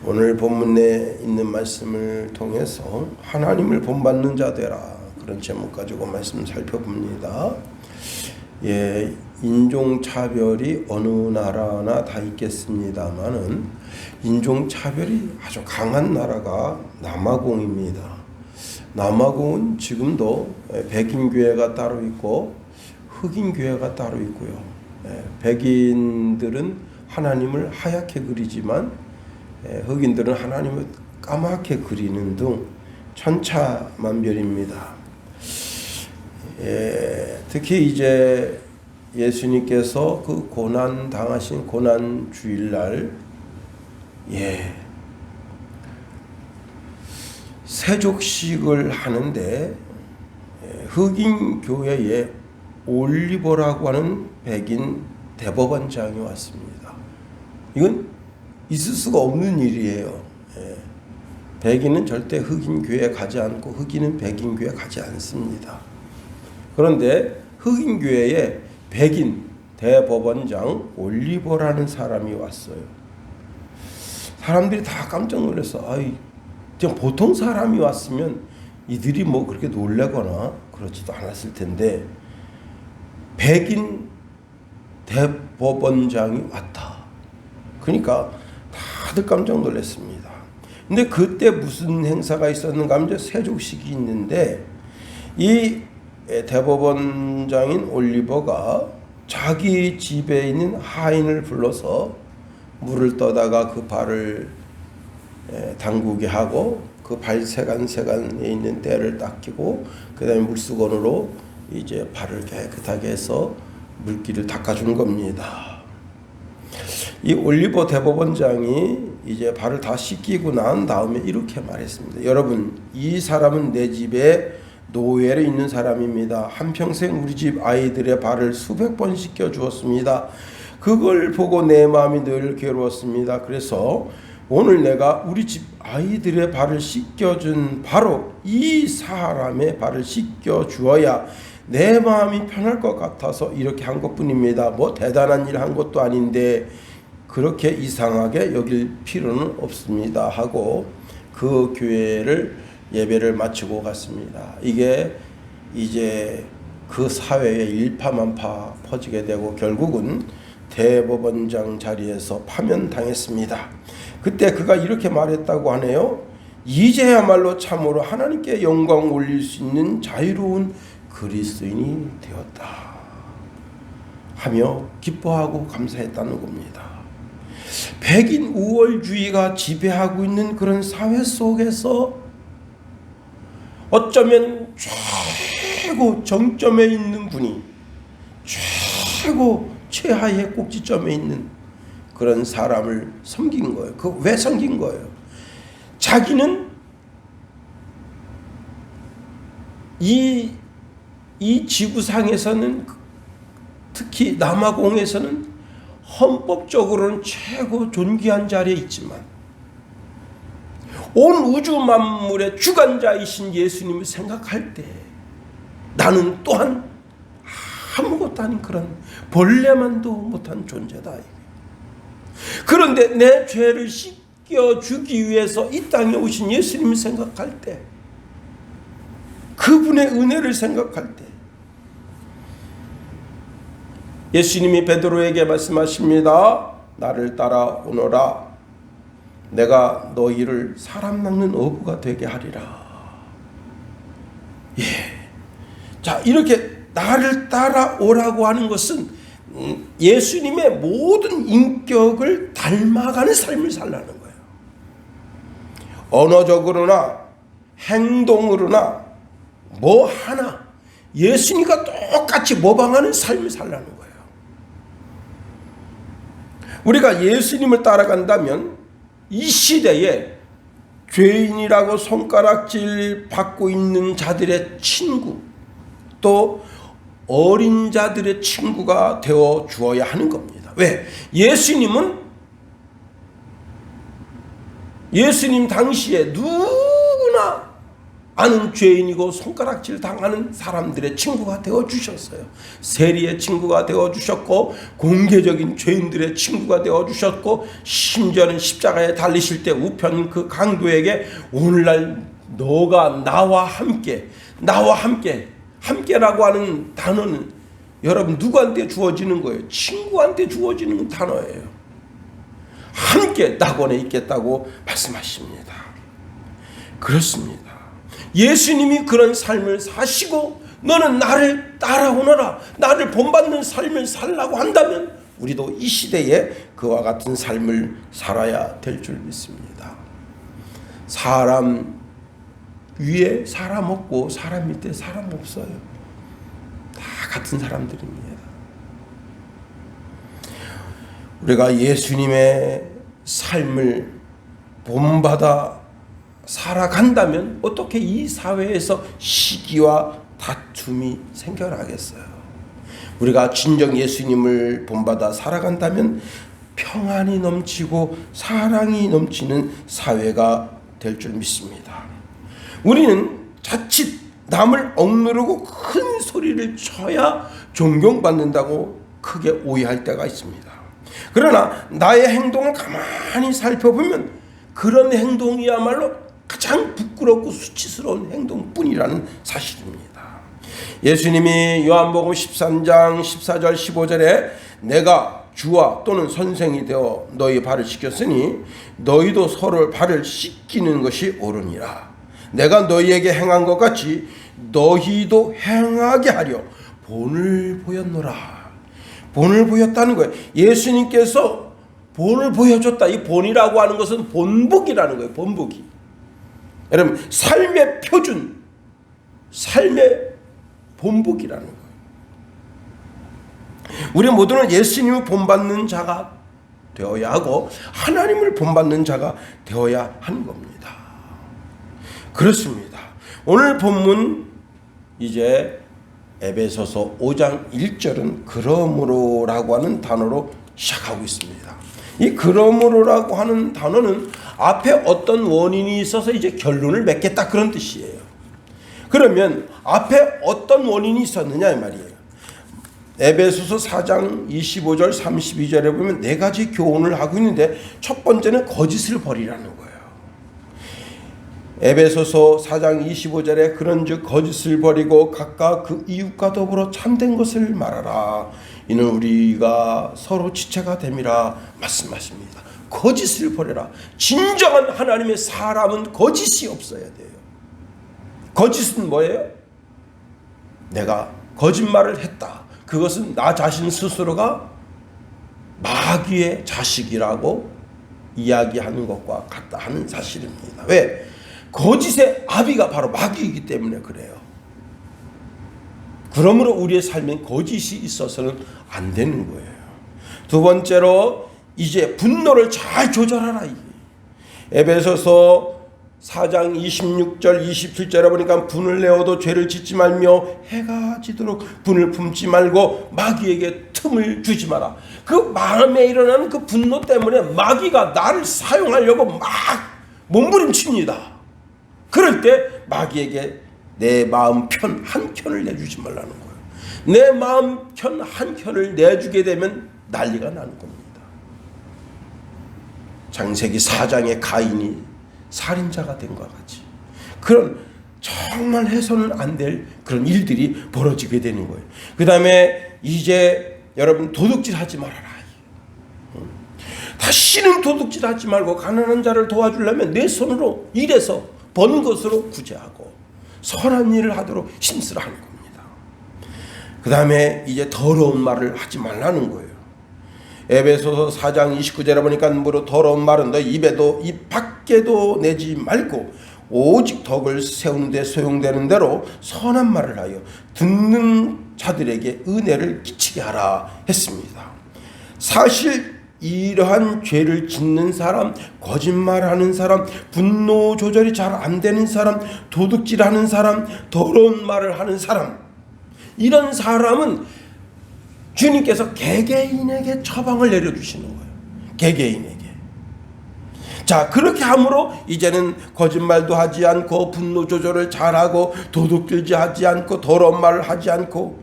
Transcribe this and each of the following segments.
오늘 본문에 있는 말씀을 통해서 하나님을 본받는 자 되라, 그런 제목 가지고 말씀 살펴봅니다. 인종차별이 어느 나라나 다 있겠습니다만은 인종차별이 아주 강한 나라가 남아공입니다. 남아공은 지금도 백인교회가 따로 있고 흑인교회가 따로 있고요. 백인들은 하나님을 하얗게 그리지만 흑인들은 하나님을 까맣게 그리는 등 천차만별입니다. 특히 이제 예수님께서 그 고난 당하신 고난 주일날 세족식을 하는데 흑인 교회에 올리버라고 하는 백인 대법원장이 왔습니다. 이건 있을 수가 없는 일이에요. 백인은 절대 흑인 교회에 가지 않고 흑인은 백인 교회에 가지 않습니다. 그런데 흑인 교회에 백인 대법원장 올리버라는 사람이 왔어요. 사람들이 다 깜짝 놀라서 그냥 보통 사람이 왔으면 이들이 뭐 그렇게 놀라거나 그러지도 않았을 텐데 백인 대법원장이 왔다. 그러니까 다들 깜짝 놀랐습니다. 근데 그때 무슨 행사가 있었는가 하면 세족식이 있는데 이 대법원장인 올리버가 자기 집에 있는 하인을 불러서 물을 떠다가 그 발을 담그게 하고 그 발 세간세간에 있는 때를 닦이고 그 다음에 물수건으로 이제 발을 깨끗하게 해서 물기를 닦아준 겁니다. 이 올리버 대법원장이 이제 발을 다 씻기고 난 다음에 이렇게 말했습니다. 여러분, 이 사람은 내 집에 노예로 있는 사람입니다. 한평생 우리 집 아이들의 발을 수백 번 씻겨 주었습니다. 그걸 보고 내 마음이 늘 괴로웠습니다. 그래서 오늘 내가 우리 집 아이들의 발을 씻겨준 바로 이 사람의 발을 씻겨 주어야 내 마음이 편할 것 같아서 이렇게 한 것뿐입니다. 뭐 대단한 일 한 것도 아닌데 그렇게 이상하게 여길 필요는 없습니다 하고 그 교회를 예배를 마치고 갔습니다. 이게 이제 그 사회에 일파만파 퍼지게 되고 결국은 대법원장 자리에서 파면당했습니다. 그때 그가 이렇게 말했다고 하네요. 이제야말로 참으로 하나님께 영광 올릴 수 있는 자유로운 그리스도인이 되었다 하며 기뻐하고 감사했다는 겁니다. 백인 우월주의가 지배하고 있는 그런 사회 속에서 어쩌면 최고 정점에 있는 분이 최고 최하의 꼭지점에 있는 그런 사람을 섬긴 거예요. 왜 섬긴 거예요? 자기는 이 지구상에서는 특히 남아공에서는 헌법적으로는 최고 존귀한 자리에 있지만 온 우주 만물의 주관자이신 예수님을 생각할 때 나는 또한 아무것도 아닌 그런 벌레만도 못한 존재다. 그런데 내 죄를 씻겨주기 위해서 이 땅에 오신 예수님을 생각할 때 그분의 은혜를 생각할 때 예수님이 베드로에게 말씀하십니다. 나를 따라오너라. 내가 너희를 사람 낚는 어부가 되게 하리라. 자, 이렇게 나를 따라오라고 하는 것은 예수님의 모든 인격을 닮아가는 삶을 살라는 거예요. 언어적으로나 행동으로나 뭐 하나 예수님과 똑같이 모방하는 삶을 살라는 거예요. 우리가 예수님을 따라간다면 이 시대에 죄인이라고 손가락질 받고 있는 자들의 친구, 또 어린 자들의 친구가 되어 주어야 하는 겁니다. 왜? 예수님 당시에 누구나 아는 죄인이고 손가락질 당하는 사람들의 친구가 되어주셨어요. 세리의 친구가 되어주셨고 공개적인 죄인들의 친구가 되어주셨고 심지어는 십자가에 달리실 때 우편 그 강도에게 오늘날 너가 나와 함께 함께라고 하는 단어는 여러분 누구한테 주어지는 거예요? 친구한테 주어지는 단어예요. 함께 낙원에 있겠다고 말씀하십니다. 그렇습니다. 예수님이 그런 삶을 사시고 너는 나를 따라오너라, 나를 본받는 삶을 살라고 한다면 우리도 이 시대에 그와 같은 삶을 살아야 될 줄 믿습니다. 사람 위에 사람 없고 사람 밑에 사람 없어요. 다 같은 사람들입니다. 우리가 예수님의 삶을 본받아 살아간다면 어떻게 이 사회에서 시기와 다툼이 생겨나겠어요? 우리가 진정 예수님을 본받아 살아간다면 평안이 넘치고 사랑이 넘치는 사회가 될 줄 믿습니다. 우리는 자칫 남을 억누르고 큰 소리를 쳐야 존경받는다고 크게 오해할 때가 있습니다. 그러나 나의 행동을 가만히 살펴보면 그런 행동이야말로 가장 부끄럽고 수치스러운 행동뿐이라는 사실입니다. 예수님이 요한복음 13장 14절 15절에 내가 주와 또는 선생이 되어 너희 발을 씻겼으니 너희도 서로 발을 씻기는 것이 옳으니라. 내가 너희에게 행한 것 같이 너희도 행하게 하려 본을 보였노라. 본을 보였다는 거예요. 예수님께서 본을 보여줬다. 이 본이라고 하는 것은 본보기라는 거예요. 본보기. 여러분 삶의 표준, 삶의 본보기라는 거예요. 우리 모두는 예수님을 본받는 자가 되어야 하고 하나님을 본받는 자가 되어야 하는 겁니다. 그렇습니다. 오늘 본문 이제 에베소서 5장 1절은 그러므로라고 하는 단어로 시작하고 있습니다. 이 그러므로라고 하는 단어는 앞에 어떤 원인이 있어서 이제 결론을 맺겠다 그런 뜻이에요. 그러면 앞에 어떤 원인이 있었느냐 이 말이에요. 에베소서 4장 25절 32절에 보면 네 가지 교훈을 하고 있는데 첫 번째는 거짓을 버리라는 거예요. 에베소서 4장 25절에 그런즉 거짓을 버리고 각각 그 이웃과 더불어 참된 것을 말하라. 이는 우리가 서로 지체가 됨이라 말씀하십니다. 거짓을 버려라. 진정한 하나님의 사람은 거짓이 없어야 돼요. 거짓은 뭐예요? 내가 거짓말을 했다. 그것은 나 자신 스스로가 마귀의 자식이라고 이야기하는 것과 같다 하는 사실입니다. 왜? 거짓의 아비가 바로 마귀이기 때문에 그래요. 그러므로 우리의 삶엔 거짓이 있어서는 안 되는 거예요. 두 번째로 이제 분노를 잘 조절하라. 에베소서 4장 26절 27절에 보니까 분을 내어도 죄를 짓지 말며 해가 지도록 분을 품지 말고 마귀에게 틈을 주지 마라. 그 마음에 일어나는 그 분노 때문에 마귀가 나를 사용하려고 막 몸부림칩니다. 그럴 때 마귀에게 내 마음 편 한 켠을 내주지 말라는 거예요. 내 마음 편 한 켠을 내주게 되면 난리가 나는 겁니다. 창세기 4장의 가인이 살인자가 된 것과 같이 그런 정말 해서는 안 될 그런 일들이 벌어지게 되는 거예요. 그 다음에 이제 여러분 도둑질하지 말아라. 다시는 도둑질하지 말고 가난한 자를 도와주려면 내 손으로 일해서 번 것으로 구제하고 선한 일을 하도록 힘쓰라 하는 겁니다. 그 다음에 이제 더러운 말을 하지 말라는 거예요. 에베소서 4장 29절에 보니까 무릇 더러운 말은 너 입에도 입 밖에도 내지 말고 오직 덕을 세우는 데 소용되는 대로 선한 말을 하여 듣는 자들에게 은혜를 끼치게 하라 했습니다. 사실 이러한 죄를 짓는 사람, 거짓말하는 사람, 분노 조절이 잘 안 되는 사람, 도둑질하는 사람, 더러운 말을 하는 사람, 이런 사람은 주님께서 개개인에게 처방을 내려주시는 거예요. 개개인에게. 자, 그렇게 함으로 이제는 거짓말도 하지 않고 분노 조절을 잘하고 도둑질지 하지 않고 더러운 말을 하지 않고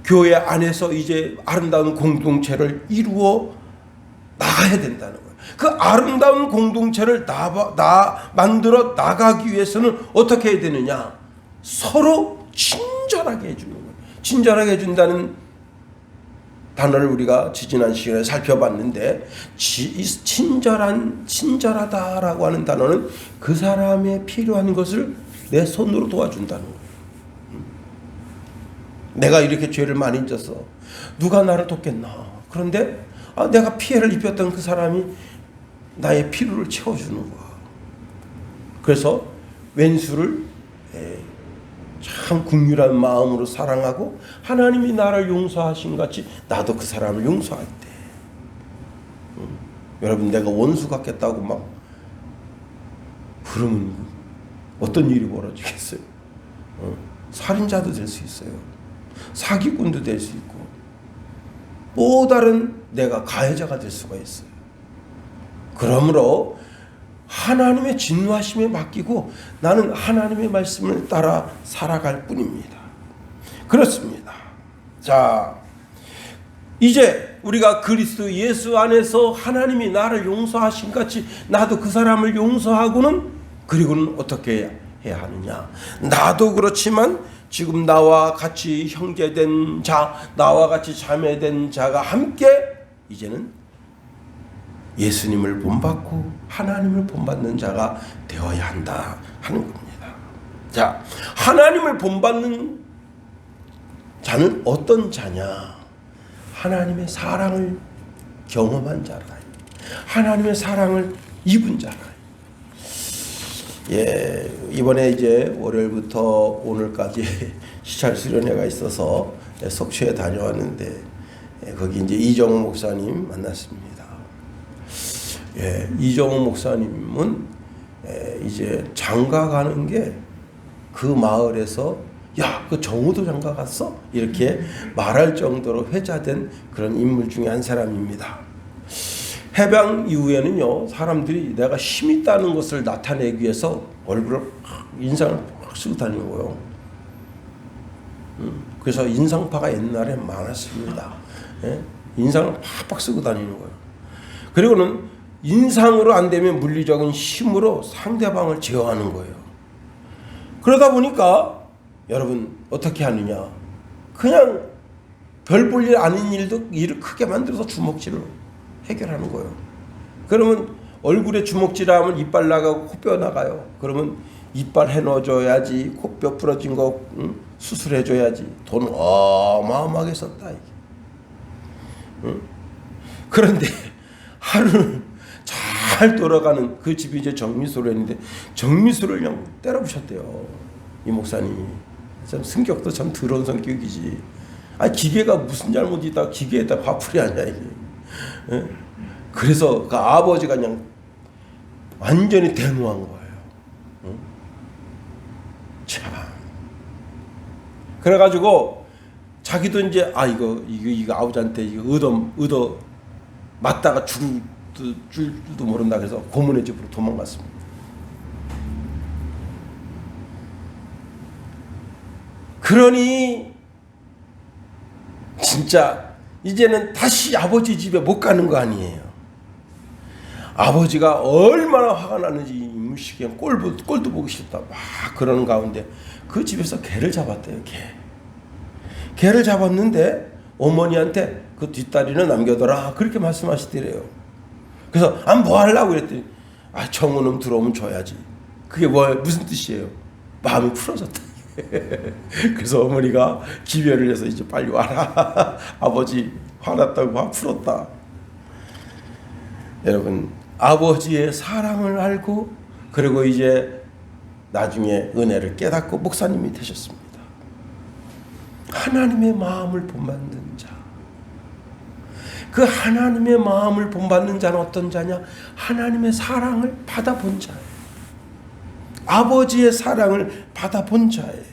교회 안에서 이제 아름다운 공동체를 이루어 나가야 된다는 거예요. 그 아름다운 공동체를 만들어 나가기 위해서는 어떻게 해야 되느냐? 서로 친절하게 해주는 거예요. 친절하게 해준다는 단어를 우리가 지난 시간에 살펴봤는데, 친절하다라고 하는 단어는 그 사람의 필요한 것을 내 손으로 도와준다는 거예요. 내가 이렇게 죄를 많이 졌어. 누가 나를 돕겠나? 그런데 내가 피해를 입혔던 그 사람이 나의 필요를 채워주는 거야. 그래서 왼수를 참 긍휼한 마음으로 사랑하고 하나님이 나를 용서하신 같이 나도 그 사람을 용서할 때, 여러분, 내가 원수 같겠다고 막 그러면 어떤 일이 벌어지겠어요? 살인자도 될 수 있어요. 사기꾼도 될 수 있고 또 다른 내가 가해자가 될 수가 있어요. 그러므로 하나님의 진노하심에 맡기고 나는 하나님의 말씀을 따라 살아갈 뿐입니다. 그렇습니다. 자, 이제 우리가 그리스도 예수 안에서 하나님이 나를 용서하신 같이 나도 그 사람을 용서하고는, 그리고는 어떻게 해야 하느냐? 나도 그렇지만 지금 나와 같이 형제된 자, 나와 같이 자매된 자가 함께 이제는 예수님을 본받고 하나님을 본받는 자가 되어야 한다 하는 겁니다. 자, 하나님을 본받는 자는 어떤 자냐? 하나님의 사랑을 경험한 자라. 하나님의 사랑을 입은 자라. 이번에 이제 월요일부터 오늘까지 시찰 수련회가 있어서 속초에 다녀왔는데, 거기 이제 이정호 목사님 만났습니다. 이정호 목사님은 이제 장가 가는 게 그 마을에서 야, 그 정우도 장가 갔어? 이렇게 말할 정도로 회자된 그런 인물 중에 한 사람입니다. 해방 이후에는요, 사람들이 내가 힘 있다는 것을 나타내기 위해서 얼굴을 인상을 팍 쓰고 다니는 거예요. 그래서 인상파가 옛날에 많았습니다. 인상을 팍팍 쓰고 다니는 거예요. 그리고는 인상으로 안 되면 물리적인 힘으로 상대방을 제어하는 거예요. 그러다 보니까 여러분 어떻게 하느냐? 그냥 별 볼 일 아닌 일도 일을 크게 만들어서 주먹질로 해결하는 거예요. 그러면 얼굴에 주먹질하면 이빨 나가고 코뼈 나가요. 그러면 이빨 해넣어줘야지, 코뼈 부러진 거 수술해줘야지. 돈 어마어마하게 썼다 이게. 그런데 하루는 잘 돌아가는 그 집이 이제 정미소랬는데 정미소를 그냥 때려부셨대요. 이 목사님이. 참 성격도 참 더러운 성격이지. 기계가 무슨 잘못이 있다 기계에다 화풀이 하냐 이게. 그래서 그 아버지가 그냥 완전히 대노한 거예요. 참. 그래가지고 자기도 이제 이거 아버지한테 이거 얻어 맞다가 줄도 모른다 그래서 고모네 집으로 도망갔습니다. 그러니 진짜 이제는 다시 아버지 집에 못 가는 거 아니에요. 아버지가 얼마나 화가 나는지 무식해 꼴도 보기 싫다 막 그러는 가운데 그 집에서 개를 잡았대요. 개를 잡았는데 어머니한테 그 뒷다리는 남겨둬라 그렇게 말씀하시더래요. 그래서 뭐 하려고 그랬더니 정우놈 들어오면 줘야지. 그게 무슨 뜻이에요? 마음이 풀어졌다. 그래서 어머니가 기별을 해서 이제 빨리 와라. 아버지 화났다고 화 풀었다. 여러분 아버지의 사랑을 알고 그리고 이제 나중에 은혜를 깨닫고 목사님이 되셨습니다. 하나님의 마음을 본받는 자. 그 하나님의 마음을 본받는 자는 어떤 자냐? 하나님의 사랑을 받아본 자예요. 아버지의 사랑을 받아본 자예요.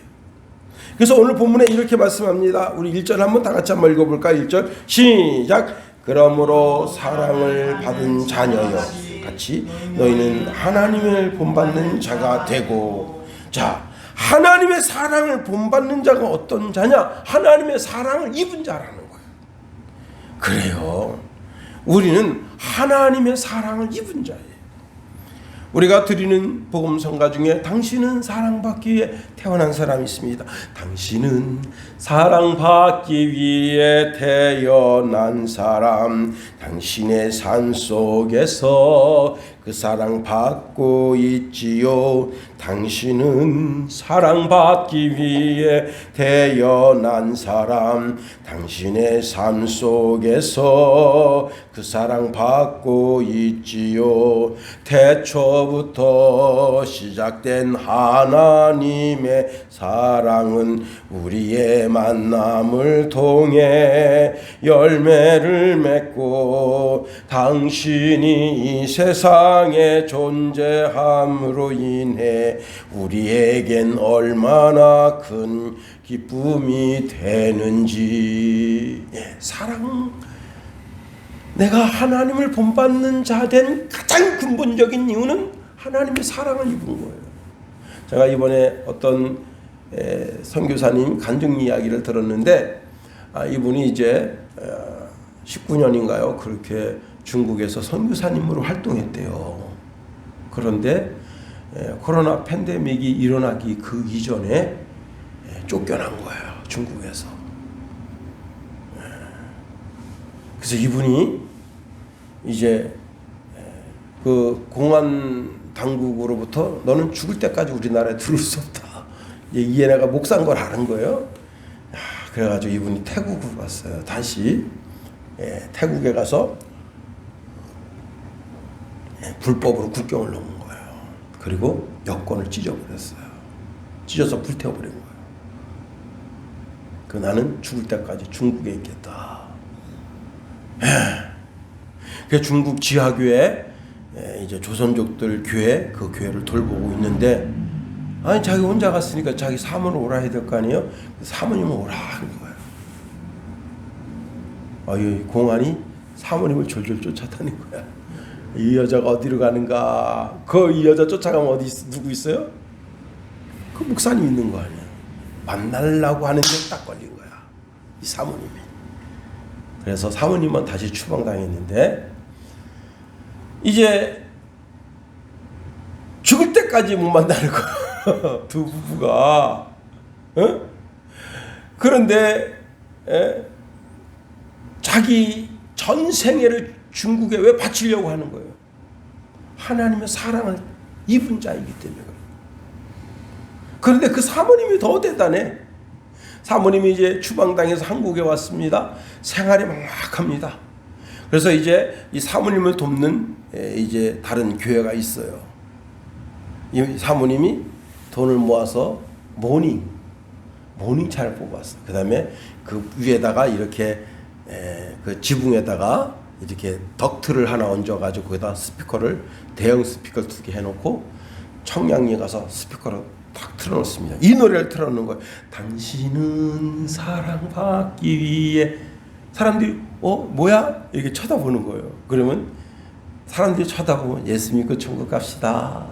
그래서 오늘 본문에 이렇게 말씀합니다. 우리 1절 한번 다 같이 한번 읽어볼까요? 1절 시작. 그러므로 사랑을 받은 자녀여. 같이 같이 너희는 하나님을 본받는 자가 되고. 자, 하나님의 사랑을 본받는 자가 어떤 자냐? 하나님의 사랑을 입은 자라는 거예요. 그래요. 우리는 하나님의 사랑을 입은 자예요. 우리가 드리는 복음 성가 중에 당신은 사랑받기 위해 태어난 사람이 있습니다. 당신은 사랑받기 위해 태어난 사람, 당신의 삶 속에서 그 사랑받고 있지요. 당신은 사랑받기 위해 태어난 사람, 당신의 삶 속에서 그 사랑받고 있지요. 태초부터 시작된 하나님의 사랑은 우리의 만남을 통해 열매를 맺고, 당신이 이 세상에 존재함으로 인해 우리에겐 얼마나 큰 기쁨이 되는지. 사랑, 내가 하나님을 본받는 자 된 가장 근본적인 이유는 하나님의 사랑을 입은 거예요. 제가 이번에 어떤 선교사님 간증 이야기를 들었는데, 이분이 이제 19년인가요? 그렇게 중국에서 선교사님으로 활동했대요. 그런데 코로나 팬데믹이 일어나기 그 이전에 쫓겨난 거예요, 중국에서. 그래서 이분이 이제 그 공안 당국으로부터 너는 죽을 때까지 우리나라에 들어올 수 없다, 이 애가 목사인 걸 아는 거예요. 그래가지고 이분이 태국으로 갔어요. 다시 태국에 가서 불법으로 국경을 넘은 거예요. 그리고 여권을 찢어버렸어요. 찢어서 불태워버린 거예요. 나는 죽을 때까지 중국에 있겠다. 그 중국 지하교회, 이제 조선족들 교회, 그 교회를 돌보고 있는데, 아니 자기 혼자 갔으니까 자기 사모를 오라 해야 될 거 아니에요? 사모님은 오라 하는 거예요. 이 공안이 사모님을 졸졸 쫓아다닌 거야. 이 여자가 어디로 가는가? 이 여자 쫓아가면 누구 있어요? 그 목사님 있는 거 아니야. 만나려고 하는데 딱 걸린 거야, 이 사모님이. 그래서 사모님은 다시 추방당했는데, 이제 죽을 때까지 못 만나는 거야. 두 부부가. 그런데 자기 전 생애를 중국에 왜 바치려고 하는 거예요? 하나님의 사랑을 입은 자이기 때문에. 그런데 그 사모님이 더 대단해. 사모님이 이제 추방당해서 한국에 왔습니다. 생활이 막막합니다. 그래서 이제 이 사모님을 돕는 이제 다른 교회가 있어요. 이 사모님이 돈을 모아서 모닝차를 뽑았어. 그 다음에 그 위에다가 이렇게 그 지붕에다가 이렇게 덕트를 하나 얹어가지고 거기다 스피커를, 대형 스피커를 2개 해놓고 청량리에 가서 스피커를 딱 틀어놓습니다. 이 노래를 틀어놓는 거예요. 당신은 사랑받기 위해. 사람들이 뭐야? 이렇게 쳐다보는 거예요. 그러면 사람들이 쳐다보면 예수 믿고 천국 갑시다.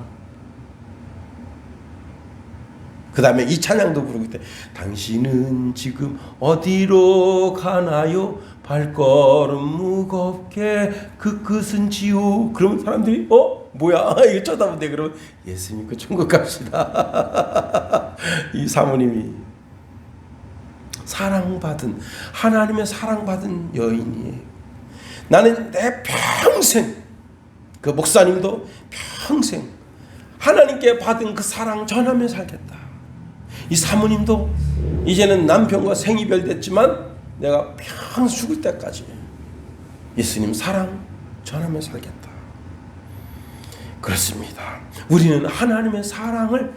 그 다음에 이 찬양도 부르고 있대. 당신은 지금 어디로 가나요? 발걸음 무겁게 그 끝은 지옥. 그러면 사람들이 뭐야? 이거 쳐다보는데, 그러면 예수 믿고 천국 갑시다. 이 사모님이 사랑받은, 하나님의 사랑받은 여인이에요. 나는 내 평생, 그 목사님도 평생 하나님께 받은 그 사랑 전하며 살겠다. 이 사모님도 이제는 남편과 생이별됐지만 내가 평생 죽을 때까지 예수님 사랑 전하며 살겠다. 그렇습니다. 우리는 하나님의 사랑을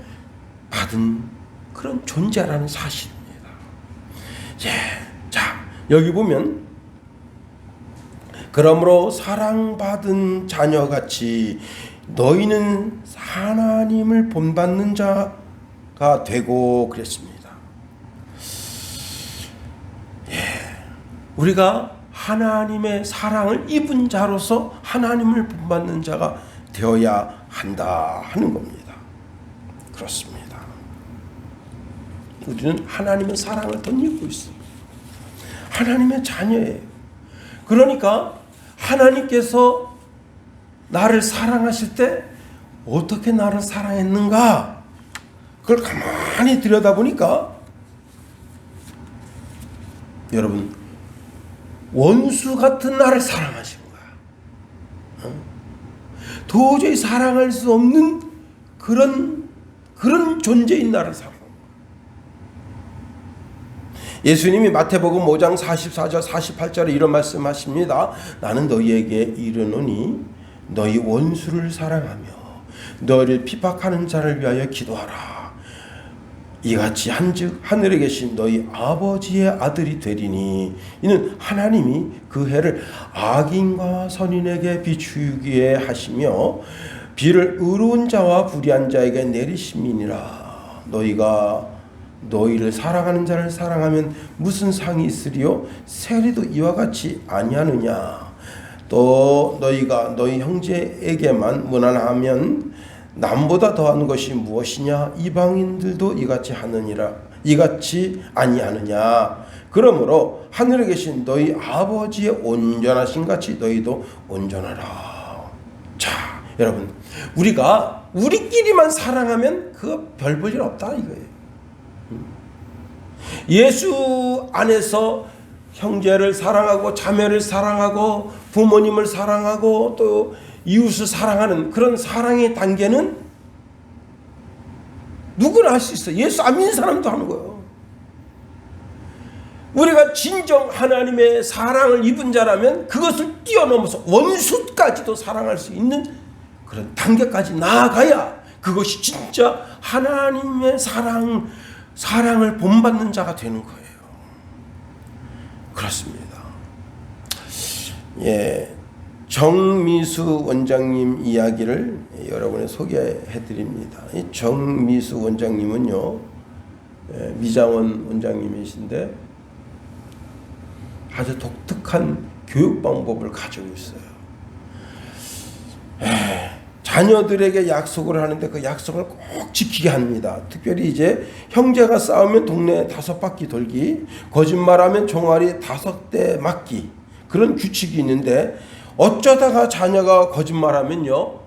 받은 그런 존재라는 사실입니다. 자, 여기 보면 그러므로 사랑받은 자녀같이 너희는 하나님을 본받는 자가 되고 그랬습니다. 우리가 하나님의 사랑을 입은 자로서 하나님을 본받는 자가 되어야 한다 하는 겁니다. 그렇습니다. 우리는 하나님의 사랑을 덧입고 있어요. 하나님의 자녀예요. 그러니까 하나님께서 나를 사랑하실 때 어떻게 나를 사랑했는가, 그걸 가만히 들여다보니까 여러분, 원수 같은 나를 사랑하신 거야. 도저히 사랑할 수 없는 그런 존재인 나를 사랑한 거야. 예수님이 마태복음 5장 44절 48절에 이런 말씀하십니다. 나는 너희에게 이르노니 너희 원수를 사랑하며 너희를 핍박하는 자를 위하여 기도하라. 이같이 한즉 하늘에 계신 너희 아버지의 아들이 되리니 이는 하나님이 그 해를 악인과 선인에게 비추기에 하시며 비를 의로운 자와 불의한 자에게 내리심이니라. 너희가 너희를 사랑하는 자를 사랑하면 무슨 상이 있으리요? 세리도 이와 같이 아니하느냐. 또 너희가 너희 형제에게만 무난하면 남보다 더한 것이 무엇이냐? 이방인들도 이같이 하느니라. 이같이 아니하느냐. 그러므로 하늘에 계신 너희 아버지의 온전하신 같이 너희도 온전하라. 자, 여러분, 우리가 우리끼리만 사랑하면 그거 별 볼 일 없다 이거예요. 예수 안에서 형제를 사랑하고 자매를 사랑하고 부모님을 사랑하고 또 이웃을 사랑하는 그런 사랑의 단계는 누구나 할 수 있어요. 예수 안 믿는 사람도 하는 거예요. 우리가 진정 하나님의 사랑을 입은 자라면 그것을 뛰어넘어서 원수까지도 사랑할 수 있는 그런 단계까지 나아가야 그것이 진짜 하나님의 사랑을 본받는 자가 되는 거예요. 그렇습니다. 예, 정미수 원장님 이야기를 여러분에 소개해 드립니다. 이 정미수 원장님은요, 미장원 원장님이신데 아주 독특한 교육 방법을 가지고 있어요. 자녀들에게 약속을 하는데 그 약속을 꼭 지키게 합니다. 특별히 이제 형제가 싸우면 동네 5바퀴 돌기, 거짓말하면 종아리 5대 맞기, 그런 규칙이 있는데 어쩌다가 자녀가 거짓말하면요,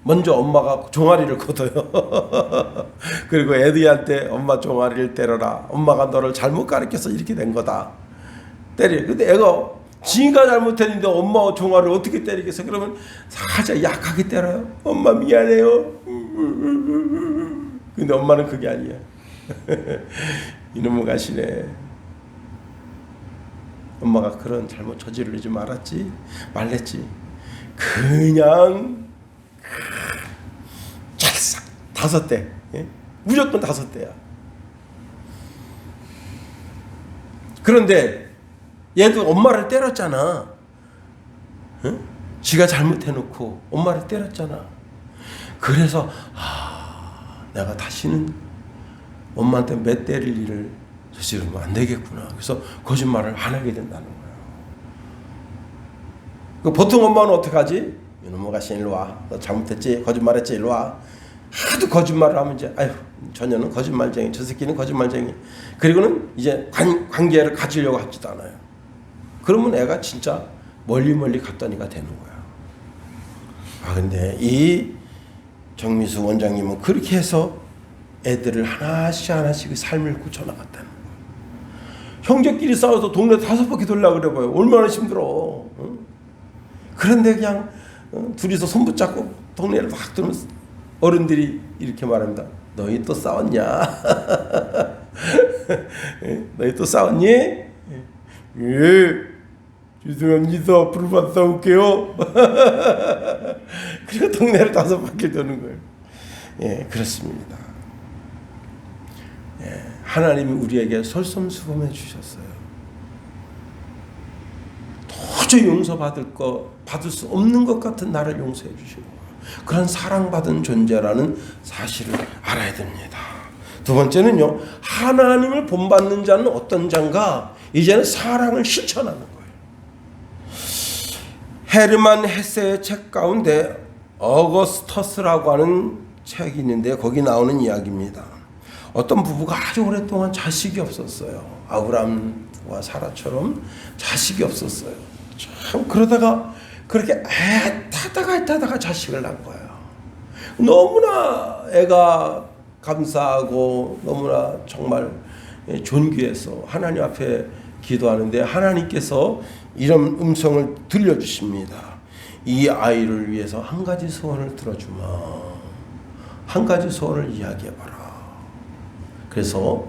먼저 엄마가 종아리를 걷어요. 그리고 애들한테 엄마 종아리를 때려라. 엄마가 너를 잘못 가르쳐서 이렇게 된 거다. 때려. 근데 애가 지가 잘못했는데 엄마 종아리를 어떻게 때리겠어? 그러면 살짝 약하게 때려요. 엄마 미안해요. 근데 엄마는 그게 아니야. 이놈의 가시네. 엄마가 그런 잘못 저지르지 말랬지. 그냥 찰싹 5대. 예? 무조건 5대야. 그런데 얘도 엄마를 때렸잖아. 응? 지가 잘못해놓고 엄마를 때렸잖아. 그래서 내가 다시는 엄마한테 매 때릴 일을 저지르면 안 되겠구나. 그래서 거짓말을 안 하게 된다는 거예요. 보통 엄마는 어떻게 하지? 이놈의 가시 일로 와. 너 잘못했지? 거짓말했지? 일로 와. 하도 거짓말을 하면 이제 아유, 저녀는 거짓말쟁이, 저 새끼는 거짓말쟁이. 그리고는 이제 관계를 가지려고 하지도 않아요. 그러면 애가 진짜 멀리 갔더니가 되는 거야. 근데 이 정미수 원장님은 그렇게 해서 애들을 하나씩 삶을 고쳐나갔다는 거예요. 형제끼리 싸워서 동네 5바퀴 돌려고 그래 봐요. 얼마나 힘들어. 응? 그런데 그냥 둘이서 손 붙잡고 동네를 막 도는 어른들이 이렇게 말합니다. 너희 또 싸웠냐? 너희 또 싸웠니? 예. 죄송합니다. 앞으로만 싸울게요. 그리고 동네를 5바퀴 도는 거예요. 예, 그렇습니다. 예, 하나님이 우리에게 솔선수범해 주셨어요. 도저히 받을 수 없는 것 같은 나를 용서해 주시고, 그런 사랑받은 존재라는 사실을 알아야 됩니다. 두 번째는요, 하나님을 본받는 자는 어떤 자인가? 이제는 사랑을 실천하는 거예요. 헤르만 헤세의 책 가운데 어거스터스라고 하는 책이 있는데 거기 나오는 이야기입니다. 어떤 부부가 아주 오랫동안 자식이 없었어요. 아브람과 사라처럼 자식이 없었어요. 참 그러다가 그렇게 애타다가 자식을 낳은 거예요. 너무나 애가 감사하고 너무나 정말 존귀해서 하나님 앞에 기도하는데 하나님께서 이런 음성을 들려주십니다. 이 아이를 위해서 한 가지 소원을 들어주마. 한 가지 소원을 이야기해봐라. 그래서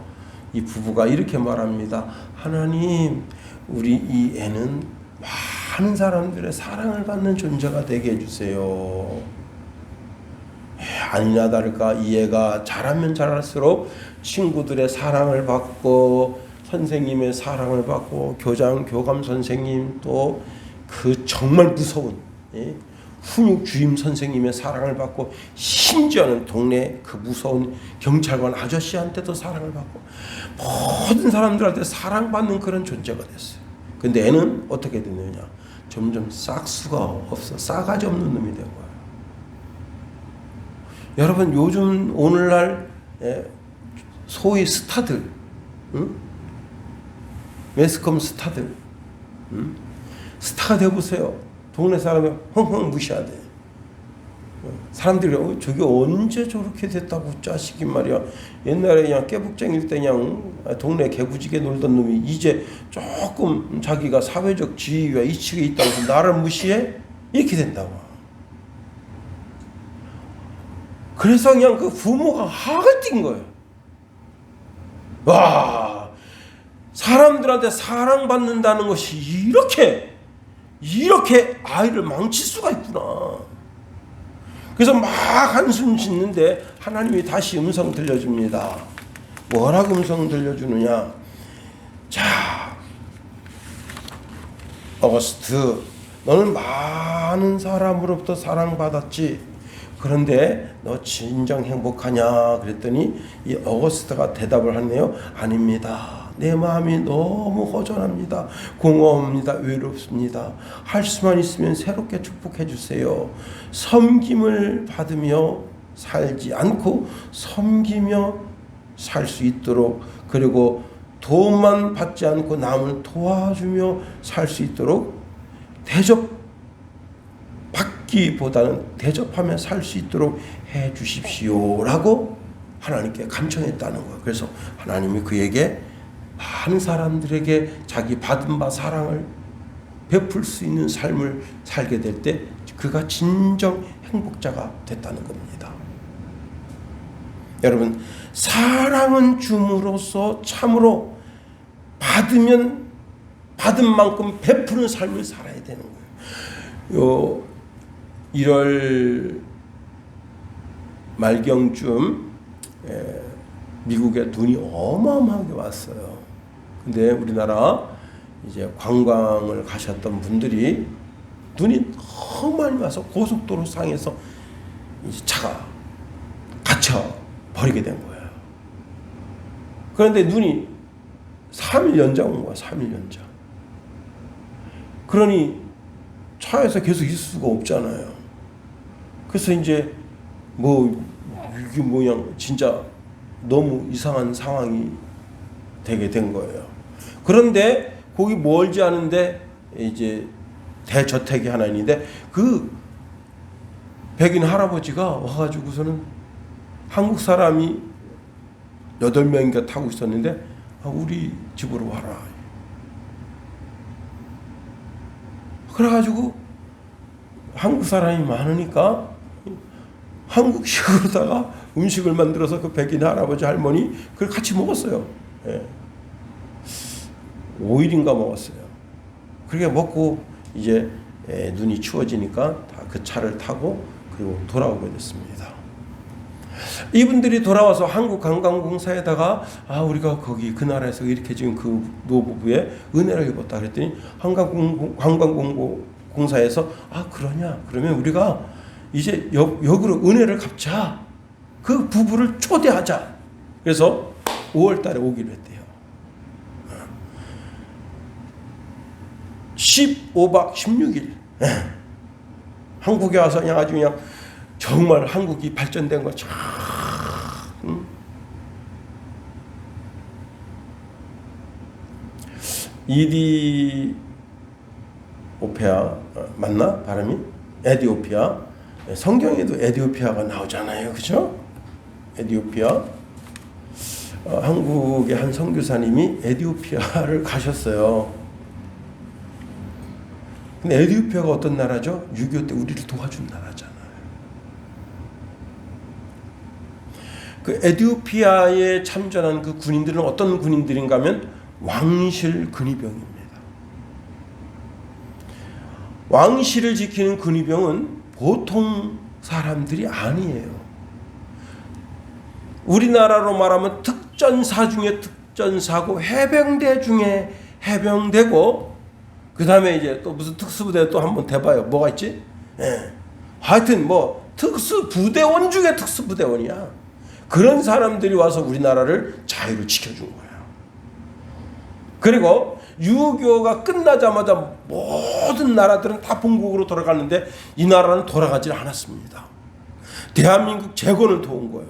이 부부가 이렇게 말합니다. 하나님, 우리 이 애는 많은 사람들의 사랑을 받는 존재가 되게 해주세요. 아니나 다를까 이 애가 자라면 자랄수록 친구들의 사랑을 받고 선생님의 사랑을 받고 교장, 교감 선생님 또 그 정말 무서운 훈육 주임 선생님의 사랑을 받고 심지어는 동네 그 무서운 경찰관 아저씨한테도 사랑을 받고 모든 사람들한테 사랑받는 그런 존재가 됐어요. 근데 애는 어떻게 되느냐? 점점 싹수가 없어 싸가지 없는 놈이 된 거예요. 여러분 요즘 오늘날 소위 스타들, 응? 매스컴 스타들, 응? 스타가 되어보세요. 동네 사람이 헝헝 무시하대. 사람들이 저게 언제 저렇게 됐다고 자식이 말이야. 옛날에 그냥 깨북쟁일 때 그냥 동네 개구지게 놀던 놈이 이제 조금 자기가 사회적 지위가 이측에 있다고 해서 나를 무시해? 이렇게 된다고. 그래서 그냥 그 부모가 학을 띈 거예요. 와, 사람들한테 사랑받는다는 것이 이렇게 아이를 망칠 수가 있구나. 그래서 막 한숨 짓는데 하나님이 다시 음성 들려줍니다. 뭐라고 음성 들려주느냐? 자, 어거스트, 너는 많은 사람으로부터 사랑받았지. 그런데 너 진정 행복하냐? 그랬더니 이 어거스트가 대답을 하네요. 아닙니다. 내 마음이 너무 허전합니다. 공허합니다. 외롭습니다. 할 수만 있으면 새롭게 축복해 주세요. 섬김을 받으며 살지 않고 섬기며 살 수 있도록, 그리고 도움만 받지 않고 남을 도와주며 살 수 있도록, 대접받기보다는 대접하며 살 수 있도록 해 주십시오라고 하나님께 간청했다는 거예요. 그래서 하나님이 그에게 많은 사람들에게 자기 받은 바 사랑을 베풀 수 있는 삶을 살게 될 때 그가 진정 행복자가 됐다는 겁니다. 여러분, 사랑은 줌으로써 참으로 받으면 받은 만큼 베푸는 삶을 살아야 되는 거예요. 1월 말경쯤 미국에 눈이 어마어마하게 왔어요. 근데 우리나라 이제 관광을 가셨던 분들이 눈이 너무 많이 와서 고속도로 상에서 이제 차가 갇혀 버리게 된 거예요. 그런데 눈이 3일 연장 온 거야. 3일 연장. 그러니 차에서 계속 있을 수가 없잖아요. 그래서 이제 이게 뭐냐 진짜 너무 이상한 상황이 되게 된 거예요. 그런데 거기 멀지 않은데 이제 대저택이 하나 있는데 그 백인 할아버지가 와가지고서는 한국 사람이 8명인가 타고 있었는데 우리 집으로 와라. 그래가지고 한국 사람이 많으니까 한국식으로다가 음식을 만들어서 그 백인 할아버지 할머니 그걸 같이 먹었어요. 5일인가 먹었어요. 그렇게 먹고 이제 눈이 추워지니까 다 그 차를 타고 그리고 돌아오게 됐습니다. 이분들이 돌아와서 한국관광공사에다가 우리가 거기 그 나라에서 이렇게 지금 그 노부부의 은혜를 입었다 그랬더니 관광공사에서 그러냐? 그러면 우리가 이제 역으로 은혜를 갚자. 그 부부를 초대하자. 그래서 5월 달에 오기로 했대요. 15박 16일. 한국에 와서 그냥 아주 그냥 정말 한국이 발전된 거 참. 이디오피아 맞나 발음이? 에디오피아. 성경에도 에디오피아가 나오잖아요, 그죠? 에디오피아. 한국의 한 선교사님이 에디오피아를 가셨어요. 근데 에디오피아가 어떤 나라죠? 6.25 때 우리를 도와준 나라잖아요. 그 에디오피아에 참전한 그 군인들은 어떤 군인들인가 하면 왕실 근위병입니다. 왕실을 지키는 근위병은 보통 사람들이 아니에요. 우리나라로 말하면 특전사 중에 특전사고 해병대 중에 해병대고 그 다음에 이제 또 무슨 특수부대 또 한번 대봐요. 뭐가 있지? 예. 하여튼 뭐 특수부대원 중에 특수부대원이야. 그런 사람들이 와서 우리나라를 자유를 지켜준 거예요. 그리고 6.25가 끝나자마자 모든 나라들은 다 본국으로 돌아갔는데 이 나라는 돌아가지 않았습니다. 대한민국 재건을 도운 거예요.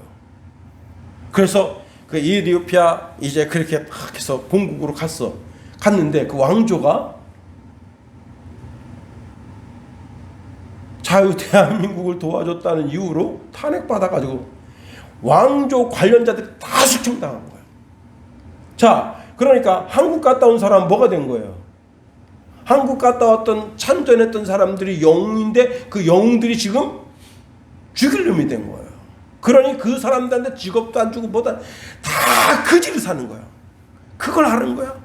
그래서 그 이디오피아 이제 그렇게 딱 해서 본국으로 갔는데 그 왕조가 자유 대한민국을 도와줬다는 이유로 탄핵받아가지고 왕조 관련자들이 다 숙청당한 거예요. 자, 그러니까 한국 갔다 온 사람은 뭐가 된 거예요? 한국 갔다 왔던 참전했던 사람들이 영웅인데 그 영웅들이 지금 죽일 놈이 된 거예요. 그러니 그 사람들한테 직업도 안 주고 뭐다 다 그지를 사는 거야. 그걸 하는 거야.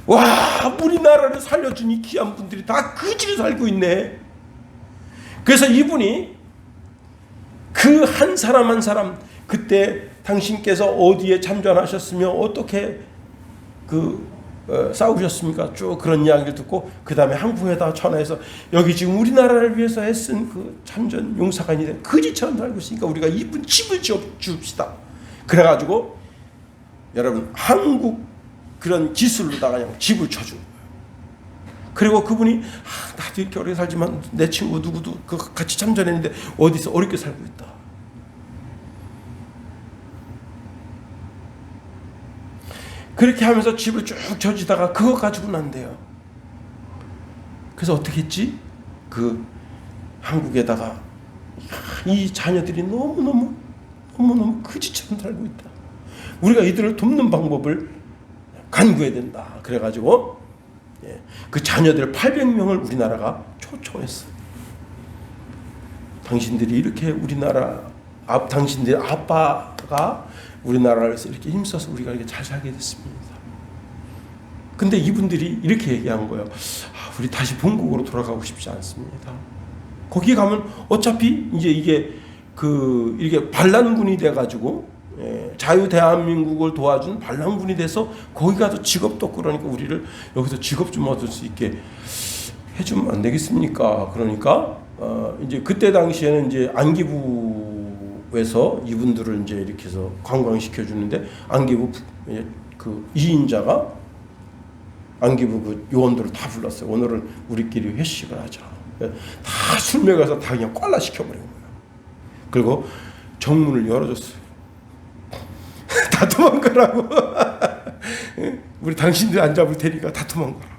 와, 우리나라를 살려준 이 귀한 분들이 다 그지를 살고 있네. 그래서 이분이 그 한 사람 한 사람 그때 당신께서 어디에 참전하셨으며 어떻게 싸우셨습니까? 쭉 그런 이야기를 듣고 그 다음에 한국에다 전화해서 여기 지금 우리나라를 위해서 애쓴 그 참전 용사관이 거지처럼 살고 있으니까 우리가 이분 집을 줍시다. 그래가지고 여러분 한국 그런 기술로다가 그냥 집을 쳐준 거예요. 그리고 그분이 나도 이렇게 어렵게 살지만 내 친구 누구도 같이 참전했는데 어디서 어렵게 살고 있다. 그렇게 하면서 집을 쭉 쳐주다가 그거 가지고 난대요. 그래서 어떻게 했지? 그 한국에다가 이 자녀들이 너무너무 거지처럼 살고 있다. 우리가 이들을 돕는 방법을 간구해야 된다. 그래가지고 그 자녀들 800명을 우리나라가 초청했어. 당신들이 이렇게 우리나라 당신들의 아빠가 우리나라에서 이렇게 힘써서 우리가 이렇게 잘 살게 됐습니다. 근데 이분들이 이렇게 얘기한 거예요. 우리 다시 본국으로 돌아가고 싶지 않습니다. 거기 가면 어차피 이제 이게 이게 반란군이 돼가지고 자유 대한민국을 도와준 반란군이 돼서 거기 가서 직업도 없고 그러니까 우리를 여기서 직업 좀 얻을 수 있게 해주면 안 되겠습니까? 그러니까 이제 그때 당시에는 이제 안기부에서 이분들을 이제 이렇게 해서 관광시켜 주는데 안기부 그 2인자가 안기부 그 요원들을 다 불렀어요. 오늘은 우리끼리 회식을 하자. 다 술 먹여서 다 그냥 꽐라 시켜버린 거예요. 그리고 정문을 열어줬어요. 다 도망가라고. 우리 당신들 안 잡을 테니까 다 도망가라.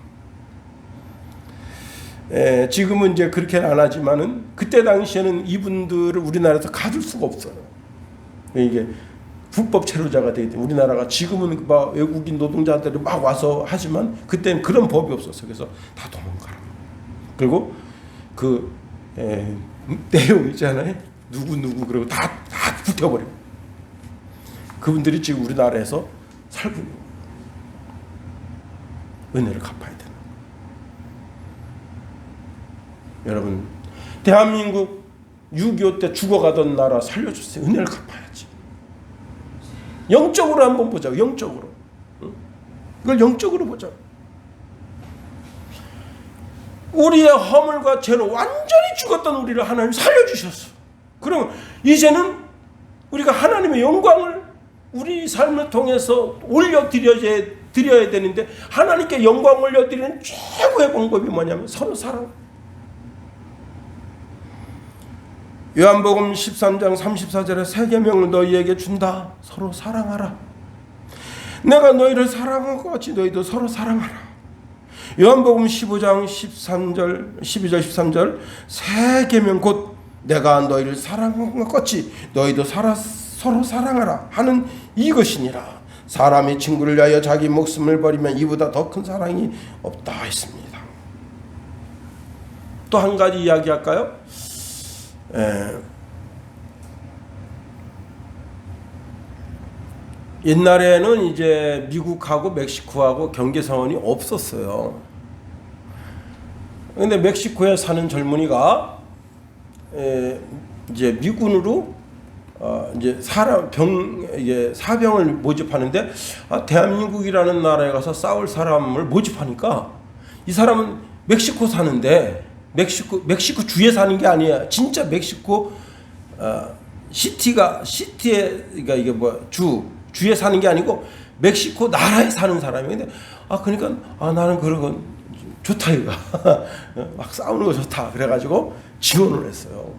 지금은 이제 그렇게는 안 하지만은 그때 당시에는 이분들을 우리나라에서 가둘 수가 없어요. 이게 불법 체류자가 되기 때문에 우리나라가 지금은 막 외국인 노동자들이 막 와서 하지만 그때는 그런 법이 없었어요. 그래서 다 도망가라. 그리고 그 내용 있잖아요. 누구 그리고 다 붙여버리고 그분들이 지금 우리나라에서 살고 있는 거예요. 은혜를 갚아야 되는 거예요. 여러분 대한민국 6.25 때 죽어가던 나라 살려주세요. 은혜를 갚아야지. 영적으로 한번 보자고. 영적으로. 이걸 영적으로 보자. 우리의 허물과 죄로 완전히 죽었던 우리를 하나님 살려주셨어. 그럼 이제는 우리가 하나님의 영광을 우리 삶을 통해서 올려드려야 되는데 하나님께 영광 올려드리는 최고의 방법이 뭐냐면 서로 사랑. 요한복음 13장 34절에 새 계명을 너희에게 준다. 서로 사랑하라. 내가 너희를 사랑한 것 같이 너희도 서로 사랑하라. 요한복음 15장 13절, 12절 13절 새 계명 곧 내가 너희를 사랑한 것 같이 너희도 서로 사랑하라 하는 이것이니라. 사람이 친구를 위하여 자기 목숨을 버리면 이보다 더 큰 사랑이 없다 했습니다. 또 한 가지 이야기할까요? 옛날에는 이제 미국하고 멕시코하고 경계선이 없었어요. 근데 멕시코에 사는 젊은이가 이제 미군으로 이제 사병을 모집하는데 대한민국이라는 나라에 가서 싸울 사람을 모집하니까 이 사람은 멕시코 사는데 멕시코 주에 사는 게 아니야. 진짜 멕시코 시티에 그러니까 이게 뭐 주에 사는 게 아니고 멕시코 나라에 사는 사람이. 근데 그러니까 나는 그런 건 좋다 이거. 막 싸우는 거 좋다. 그래가지고 지원을 했어요.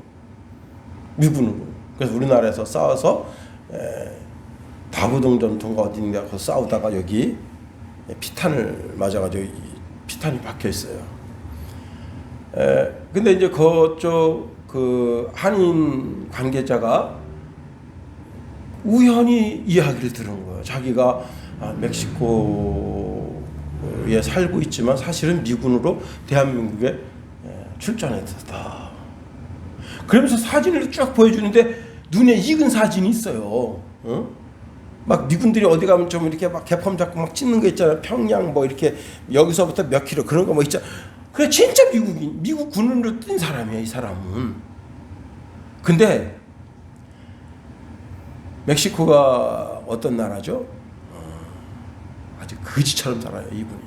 미군으로. 그래서 우리나라에서 싸워서 다부동 전투가 어딘가 가서 싸우다가 여기 피탄을 맞아가지고 피탄이 박혀 있어요. 근데 이제 그쪽 그 한인 관계자가 우연히 이야기를 들은 거예요. 자기가 멕시코에 살고 있지만 사실은 미군으로 대한민국에 출전했었다. 그러면서 사진을 쭉 보여주는데 눈에 익은 사진이 있어요. 막 미군들이 어디 가면 좀 이렇게 막 개펌 잡고 막 찍는 거 있잖아요. 평양 뭐 이렇게 여기서부터 몇 킬로 그런 거 뭐 있잖아. 그래 진짜 미국 군으로 뛴 사람이야 이 사람은. 근데 멕시코가 어떤 나라죠? 아주 거지처럼 살아요 이분이.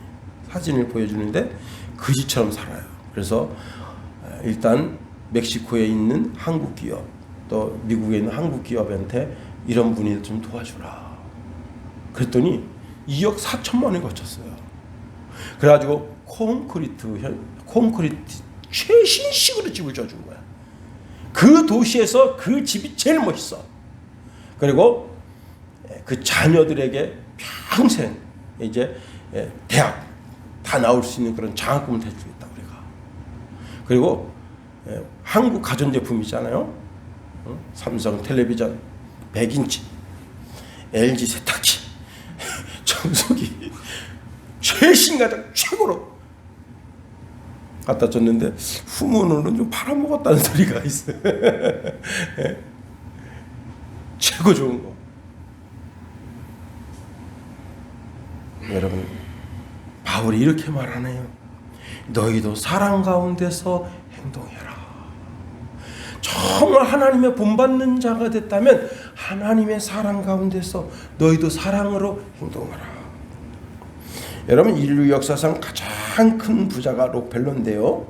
사진을 보여주는데 거지처럼 살아요. 그래서 일단 멕시코에 있는 한국 기업 또 미국에 있는 한국 기업한테 이런 분이 좀 도와주라. 그랬더니 2억 4천만 원이 거쳤어요. 그래가지고 콘크리트 최신식으로 집을 져준 거야. 그 도시에서 그 집이 제일 멋있어. 그리고 그 자녀들에게 평생 이제 대학 다 나올 수 있는 그런 장학금을 해주겠다 우리가. 그리고 한국 가전제품 있잖아요. 삼성 텔레비전 100인치, LG 세탁기, 청소기 최신 가장 최고로 갖다 줬는데 후문으로는 좀 팔아먹었다는 소리가 있어요. 최고 좋은 거. 여러분 바울이 이렇게 말하네요. 너희도 사랑 가운데서 행동해라. 정말 하나님의 본받는 자가 됐다면 하나님의 사랑 가운데서 너희도 사랑으로 행동하라. 여러분 인류 역사상 가장 큰 부자가 록펠러인데요.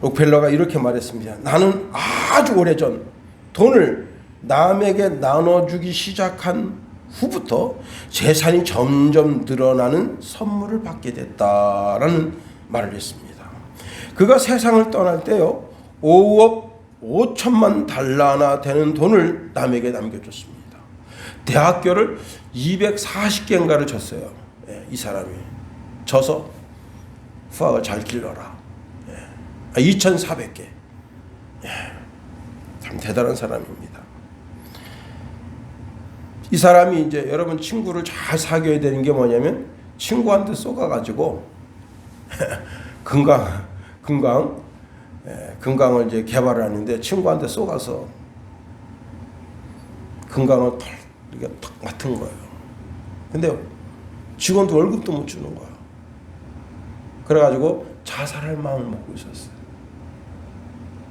록펠러가 이렇게 말했습니다. 나는 아주 오래전 돈을 남에게 나눠주기 시작한 후부터 재산이 점점 늘어나는 선물을 받게 됐다라는 말을 했습니다. 그가 세상을 떠날 때요 5억 5천만 달러나 되는 돈을 남에게 남겨줬습니다. 대학교를 240개인가를 줬어요. 이 사람이 져서 후학을 잘 길러라. 2,400개. 참 대단한 사람입니다. 이 사람이 이제 여러분 친구를 잘 사귀어야 되는 게 뭐냐면 친구한테 쏘가가지고 금강을 이제 개발을 하는데 친구한테 쏘가서 금강을 이렇게 탁 맡은 거예요. 근데 직원도 월급도 못 주는 거야. 그래가지고 자살할 마음을 먹고 있었어요.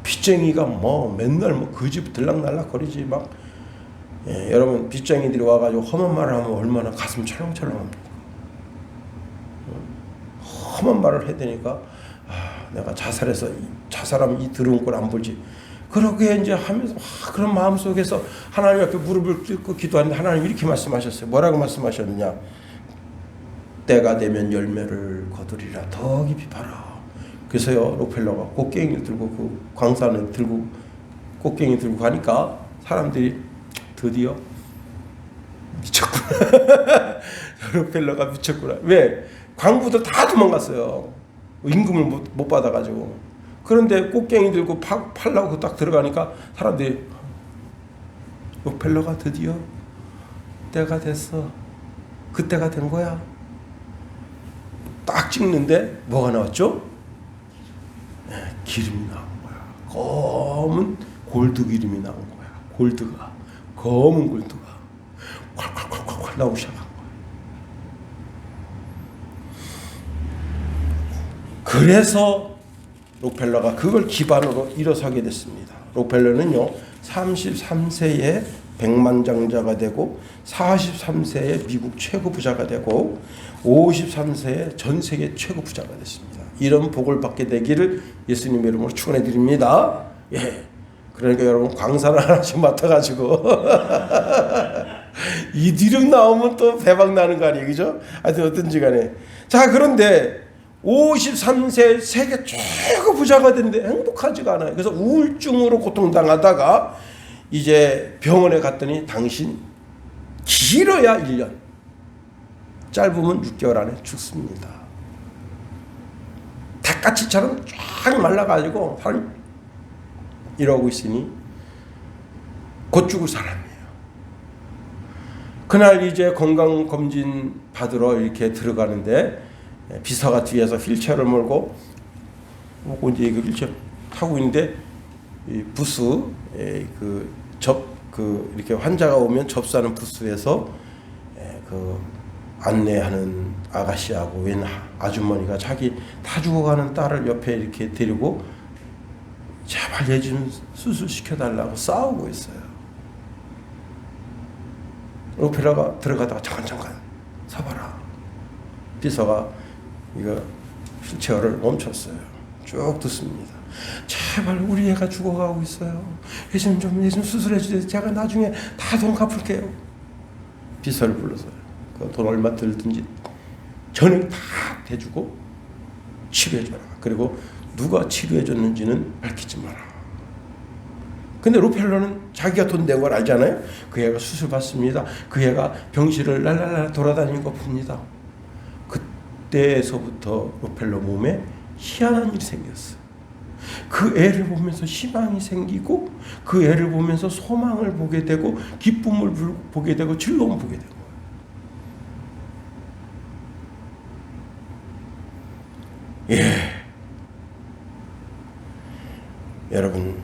빚쟁이가 뭐 맨날 뭐 그 집 들락날락 거리지 막. 여러분 빚쟁이들이 와가지고 험한 말을 하면 얼마나 가슴 철렁철렁합니까? 험한 말을 해대니까 내가 자살하면 이 더러운 꼴 안 보지. 그렇게 이제 하면서 그런 마음 속에서 하나님 앞에 무릎을 꿇고 기도하는데 하나님 이렇게 말씀하셨어요. 뭐라고 말씀하셨느냐? 때가 되면 열매를 거두리라. 더 깊이 봐라. 그래서요 록펠러가 곡괭이를 들고 그 광산을 들고 꽃갱이 들고 가니까 사람들이 드디어 미쳤구나. 록펠러가 미쳤구나. 왜? 광부들 다 도망갔어요. 임금을 못 받아가지고. 그런데 꽃갱이 들고 팔라고 딱 들어가니까 사람들이 록펠러가 드디어 때가 됐어. 그때가 된 거야. 딱 찍는데 뭐가 나왔죠? 네, 기름이 나온 거야. 검은 골드 기름이 나온 거야. 골드가, 검은 골드가 콸콸콸콸 나오기 시작한 거야. 그래서 록펠러가 그걸 기반으로 일어서게 됐습니다. 록펠러는요 33세에 백만장자가 되고 43세에 미국 최고 부자가 되고 53세에 전 세계 최고 부자가 됐습니다. 이런 복을 받게 되기를 예수님의 이름으로 축원해 드립니다. 예. 그러니까 여러분 광산 하나씩 맡아가지고 이 이름 나오면 또 대박 나는 거 아니에요, 그죠? 하여튼 어떤지 간에. 자, 그런데 53세 세계 최고 부자가 됐는데 행복하지가 않아요. 그래서 우울증으로 고통당하다가 이제 병원에 갔더니 당신 길어야 1년, 짧으면 6개월 안에 죽습니다. 닭가치처럼 쫙 말라가지고 사람이 이러고 있으니 곧 죽을 사람이에요. 그날 이제 건강검진 받으러 이렇게 들어가는데 비서가 뒤에서 휠체어를 몰고 이제 그 휠체어 타고 있는데 이 부스 이렇게 환자가 오면 접수하는 부스에서 그 안내하는 아가씨하고 웬 아주머니가 자기 다 죽어가는 딸을 옆에 이렇게 데리고 제발 얘 좀 수술 시켜달라고 싸우고 있어요. 록펠러가 들어가다가 잠깐 서봐라. 비서가 이거 휠체어를 멈췄어요. 쭉 듣습니다. 제발 우리 애가 죽어가고 있어요. 얘 좀 수술해 주세요. 제가 나중에 다 돈 갚을게요. 비서를 불러서 그 돈 얼마 들든지 전액 다 대주고 치료해줘라. 그리고 누가 치료해줬는지는 밝히지 마라. 근데 록펠러는 자기가 돈 낸 걸 알잖아요. 그 애가 수술 받습니다. 그 애가 병실을 랄랄라 돌아다니는 거 봅니다. 그때서부터 록펠러 몸에 희한한 일이 생겼어요. 그 애를 보면서 희망이 생기고 그 애를 보면서 소망을 보게 되고 기쁨을 보게 되고 즐거움을 보게 되고. 예. 여러분,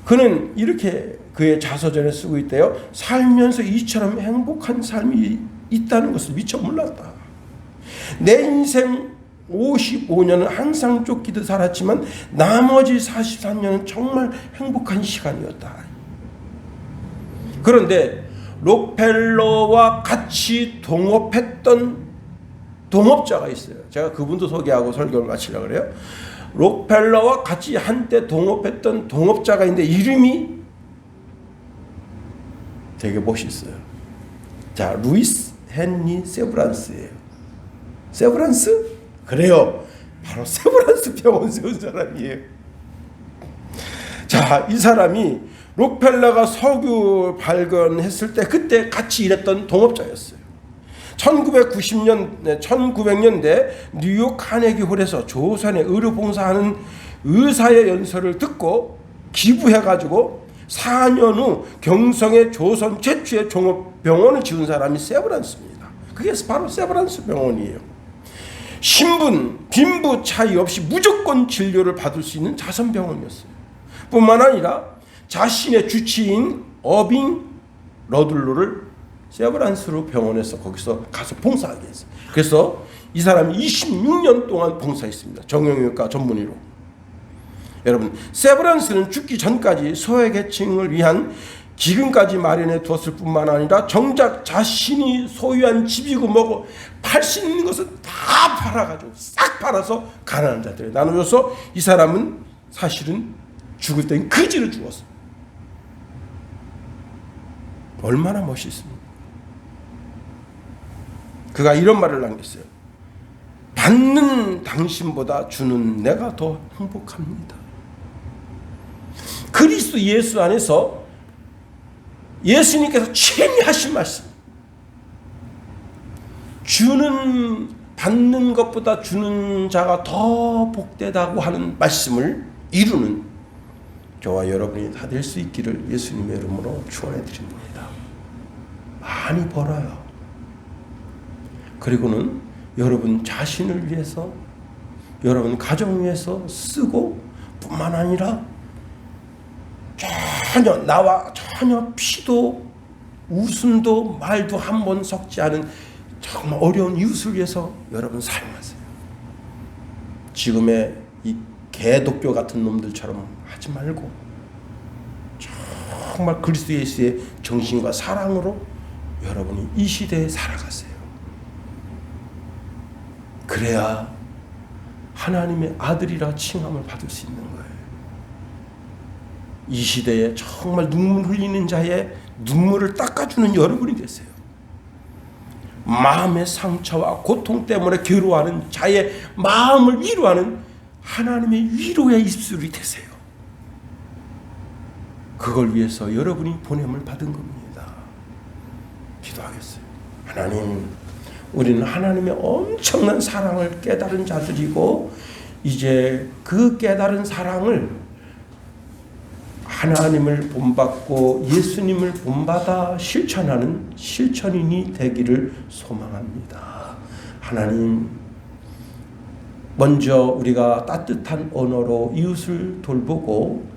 그는 이렇게 그의 자서전에 쓰고 있대요. 살면서 이처럼 행복한 삶이 있다는 것을 미처 몰랐다. 내 인생 55년은 항상 쫓기듯 살았지만 나머지 43년은 정말 행복한 시간이었다. 그런데 록펠러와 같이 동업했던 동업자가 있어요. 제가 그분도 소개하고 설교를 마치려고 그래요. 록펠러와 같이 한때 동업했던 동업자가 있는데 이름이 되게 멋있어요. 자, 루이스 헨리 세브란스예요. 세브란스? 그래요. 바로 세브란스 병원 세운 사람이에요. 자, 이 사람이 록펠러가 석유 발견했을 때 그때 같이 일했던 동업자였어요. 1900년대 뉴욕 카네기홀에서 조선에 의료봉사하는 의사의 연설을 듣고 기부해가지고 4년 후 경성의 조선 최초의 종합병원을 지은 사람이 세브란스입니다. 그게 바로 세브란스 병원이에요. 신분, 빈부 차이 없이 무조건 진료를 받을 수 있는 자선병원이었어요. 뿐만 아니라 자신의 주치인 어빙 러들로를 세브란스로 병원에서 거기서 가서 봉사하게 했어요. 그래서 이 사람이 26년 동안 봉사했습니다. 정형외과 전문의로. 여러분, 세브란스는 죽기 전까지 소외계층을 위한 기금까지 마련해 두었을 뿐만 아니라 정작 자신이 소유한 집이고 뭐고 팔 수 있는 것을 다 팔아가지고 싹 팔아서 가난한 자들에 나눠줘서 이 사람은 사실은 죽을 땐 그지로 죽었어요. 얼마나 멋있습니까? 그가 이런 말을 남겼어요. 받는 당신보다 주는 내가 더 행복합니다. 그리스도 예수 안에서 예수님께서 친히 하신 말씀, 받는 것보다 주는 자가 더 복되다고 하는 말씀을 이루는 저와 여러분이 다 될 수 있기를 예수님의 이름으로 축원해 드립니다. 많이 벌어요. 그리고는 여러분 자신을 위해서, 여러분 가정 위해서 쓰고 뿐만 아니라 나와 전혀 피도 웃음도 말도 한 번 섞지 않은 정말 어려운 이웃을 위해서 여러분 사용하세요. 지금의 이 개독교 같은 놈들처럼 하지 말고 정말 그리스도 예수의 정신과 사랑으로 여러분이 이 시대에 살아가세요. 그래야 하나님의 아들이라 칭함을 받을 수 있는 거예요. 이 시대에 정말 눈물 흘리는 자의 눈물을 닦아주는 여러분이 되세요. 마음의 상처와 고통 때문에 괴로워하는 자의 마음을 위로하는 하나님의 위로의 입술이 되세요. 그걸 위해서 여러분이 보냄을 받은 겁니다. 기도하겠어요. 하나님, 우리는 하나님의 엄청난 사랑을 깨달은 자들이고 이제 그 깨달은 사랑을 하나님을 본받고 예수님을 본받아 실천하는 실천인이 되기를 소망합니다. 하나님, 먼저 우리가 따뜻한 언어로 이웃을 돌보고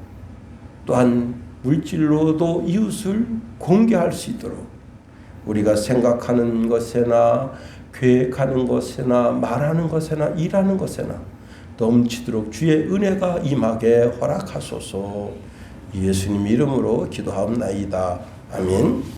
또한 물질로도 이웃을 공개할 수 있도록 우리가 생각하는 것에나 계획하는 것에나 말하는 것에나 일하는 것에나 넘치도록 주의 은혜가 임하게 허락하소서. 예수님 이름으로 기도하옵나이다. 아멘.